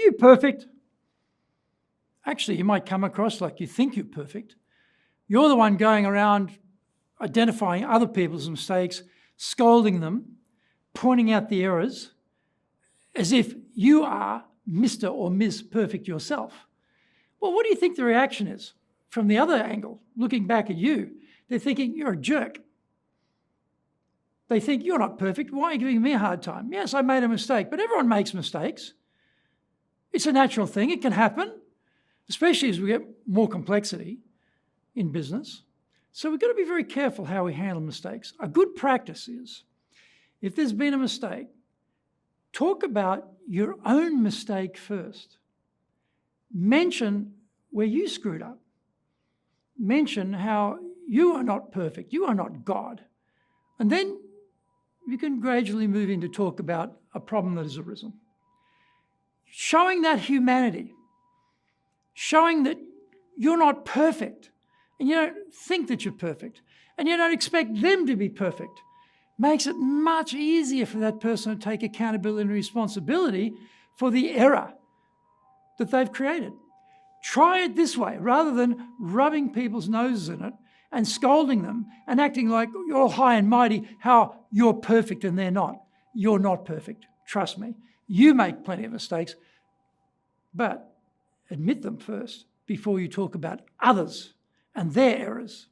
you perfect? Actually, you might come across like you think you're perfect. You're the one going around identifying other people's mistakes, scolding them, pointing out the errors, as if you are Mr. or Ms. Perfect yourself. Well, what do you think the reaction is from the other angle, looking back at you? They're thinking, you're a jerk. They think, you're not perfect. Why are you giving me a hard time? Yes, I made a mistake, but everyone makes mistakes. It's a natural thing. It can happen, especially as we get more complexity in business. So we've got to be very careful how we handle mistakes. A good practice is, if there's been a mistake, talk about your own mistake first. Mention where you screwed up. Mention how you are not perfect, you are not God. And then you can gradually move into talk about a problem that has arisen. Showing that humanity, showing that you're not perfect, and you don't think that you're perfect, and you don't expect them to be perfect, makes it much easier for that person to take accountability and responsibility for the error that they've created. Try it this way, rather than rubbing people's noses in it and scolding them and acting like you're all high and mighty, how you're perfect and they're not. You're not perfect, trust me. You make plenty of mistakes, but admit them first before you talk about others and their errors.